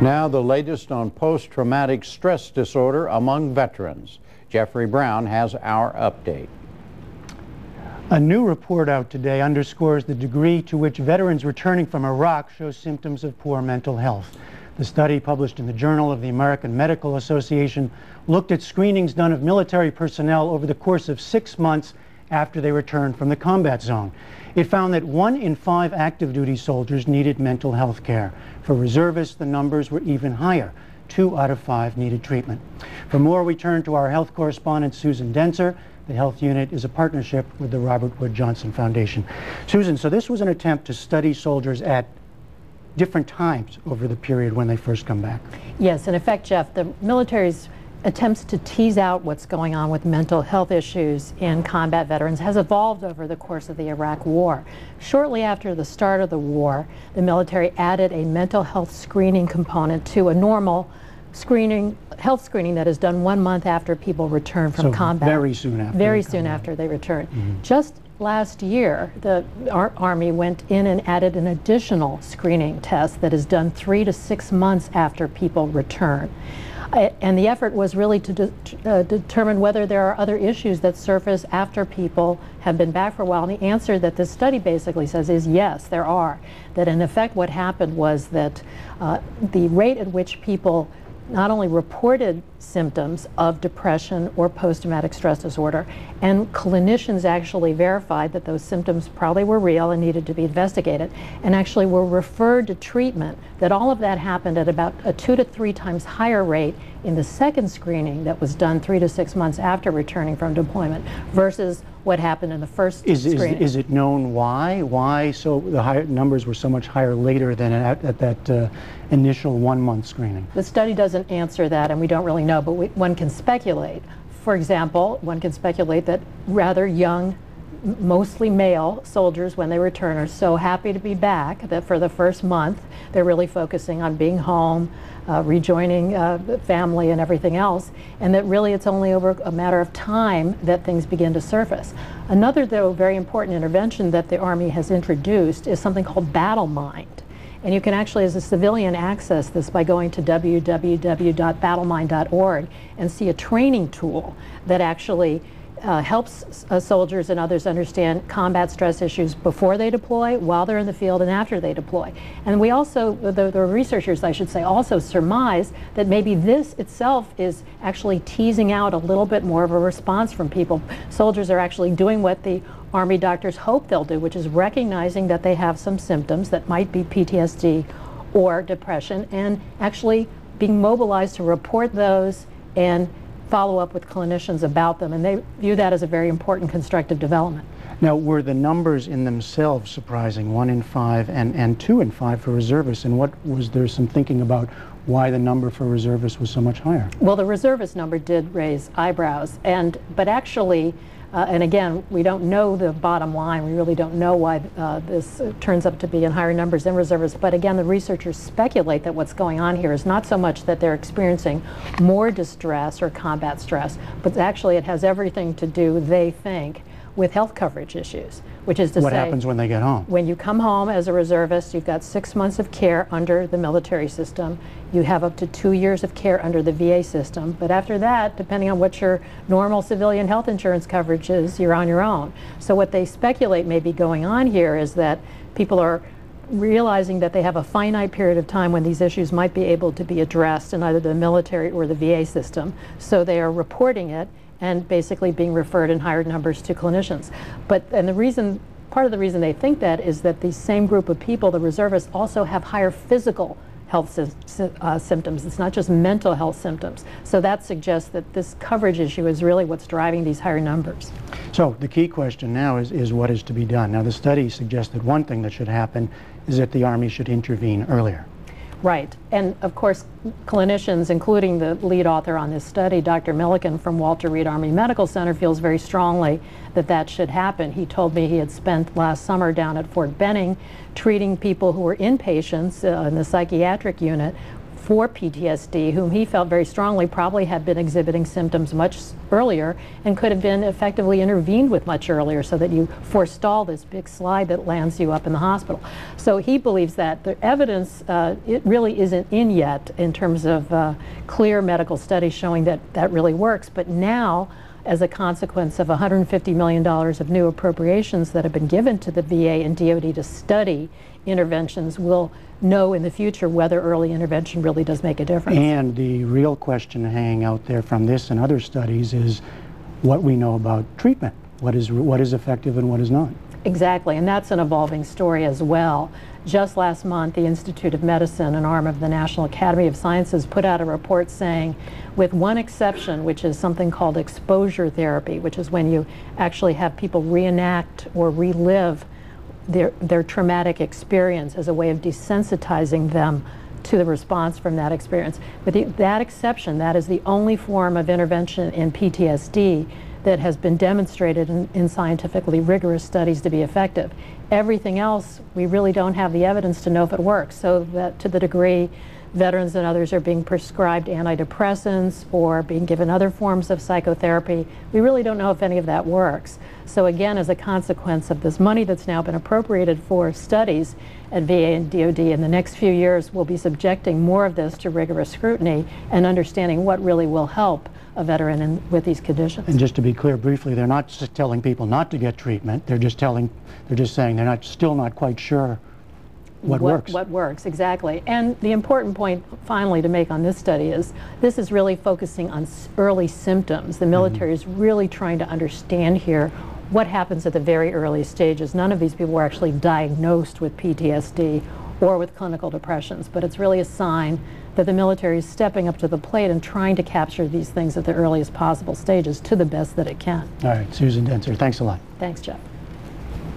Now the latest on post-traumatic stress disorder among veterans. Jeffrey Brown has our update. A new report out today underscores the degree to which veterans returning from Iraq show symptoms of poor mental health. The study, published in the Journal of the American Medical Association, looked at screenings done of military personnel over the course of 6 months after they returned from the combat zone. It found that 1 in 5 active duty soldiers needed mental health care. For reservists, the numbers were even higher. 2 out of 5 needed treatment. For more, we turn to our health correspondent, Susan Denser. The health unit is a partnership with the Robert Wood Johnson Foundation. Susan, so this was an attempt to study soldiers at different times over the period when they first come back. Yes, in effect, Jeff, the military's attempts to tease out what's going on with mental health issues in combat veterans has evolved over the course of the Iraq War. Shortly after the start of the war, the military added a mental health screening component to a normal health screening that is done 1 month after people return from combat. Very soon after. Very soon after they return. Just last year, the Army went in and added an additional screening test that is done 3 to 6 months after people return. And the effort was really to determine whether there are other issues that surface after people have been back for a while. And the answer that this study basically says is yes, there are. That in effect what happened was that the rate at which people not only reported symptoms of depression or post-traumatic stress disorder, and clinicians actually verified that those symptoms probably were real and needed to be investigated, and actually were referred to treatment, that all of that happened at about a 2 to 3 times higher rate in the second screening that was done 3 to 6 months after returning from deployment versus what happened in the first screening. Is it known why? Why so the higher numbers were so much higher later than at that initial 1 month screening? The study doesn't answer that, and we don't really know, but one can speculate. For example, one can speculate that rather young, mostly male soldiers, when they return, are so happy to be back that for the first month they're really focusing on being home, rejoining family and everything else, and that really it's only over a matter of time that things begin to surface. Another, though, very important intervention that the Army has introduced is something called Battle Mind. And you can actually, as a civilian, access this by going to www.battlemind.org and see a training tool that actually helps soldiers and others understand combat stress issues before they deploy, while they're in the field, and after they deploy. And we also, the researchers, I should say, also surmise that maybe this itself is actually teasing out a little bit more of a response from people. Soldiers are actually doing what the Army doctors hope they'll do, which is recognizing that they have some symptoms that might be PTSD or depression, and actually being mobilized to report those and follow up with clinicians about them, and they view that as a very important constructive development. Now, were the numbers in themselves surprising, 1 in 5 and 2 in 5 for reservists, and what was there some thinking about why the number for reservists was so much higher? Well, the reservist number did raise eyebrows, but actually, and again, we don't know the bottom line. We really don't know why this turns up to be in higher numbers in reservists. But again, the researchers speculate that what's going on here is not so much that they're experiencing more distress or combat stress, but actually it has everything to do, they think, with health coverage issues, which is to say, what happens when they get home? When you come home as a reservist, you've got 6 months of care under the military system. You have up to 2 years of care under the VA system. But after that, depending on what your normal civilian health insurance coverage is, you're on your own. So what they speculate may be going on here is that people are realizing that they have a finite period of time when these issues might be able to be addressed in either the military or the VA system. So they are reporting it and basically being referred in higher numbers to clinicians. Part of the reason they think that is that the same group of people, the reservists, also have higher physical health symptoms. It's not just mental health symptoms. So that suggests that this coverage issue is really what's driving these higher numbers. So the key question now is what is to be done? Now, the study suggests that one thing that should happen is that the Army should intervene earlier. Right, and of course clinicians, including the lead author on this study, Dr. Milliken from Walter Reed Army Medical Center, feels very strongly that that should happen. He told me he had spent last summer down at Fort Benning treating people who were inpatients in the psychiatric unit for PTSD, whom he felt very strongly probably had been exhibiting symptoms much earlier and could have been effectively intervened with much earlier, so that you forestall this big slide that lands you up in the hospital. So he believes that the evidence, it really isn't in yet in terms of clear medical studies showing that that really works. But now, as a consequence of $150 million of new appropriations that have been given to the VA and DoD to study interventions, we'll know in the future whether early intervention really does make a difference. And the real question hanging out there from this and other studies is what we know about treatment. What is effective and what is not. Exactly, and that's an evolving story as well. Just last month, the Institute of Medicine, an arm of the National Academy of Sciences, put out a report saying, with one exception, which is something called exposure therapy, which is when you actually have people reenact or relive their traumatic experience as a way of desensitizing them to the response from that experience. With that exception, that is the only form of intervention in PTSD that has been demonstrated in scientifically rigorous studies to be effective. Everything else, we really don't have the evidence to know if it works. So that to the degree veterans and others are being prescribed antidepressants or being given other forms of psychotherapy, we really don't know if any of that works. So again, as a consequence of this money that's now been appropriated for studies at VA and DoD, in the next few years we'll be subjecting more of this to rigorous scrutiny and understanding what really will help a veteran with these conditions. And just to be clear briefly, they're not just telling people not to get treatment, they're just saying they're still not quite sure what works. What works, exactly. And the important point finally to make on this study is this is really focusing on early symptoms. The military is really trying to understand here what happens at the very early stages. None of these people were actually diagnosed with PTSD or with clinical depressions, but it's really a sign that the military is stepping up to the plate and trying to capture these things at the earliest possible stages to the best that it can. All right, Susan Dentzer, thanks a lot. Thanks, Jeff.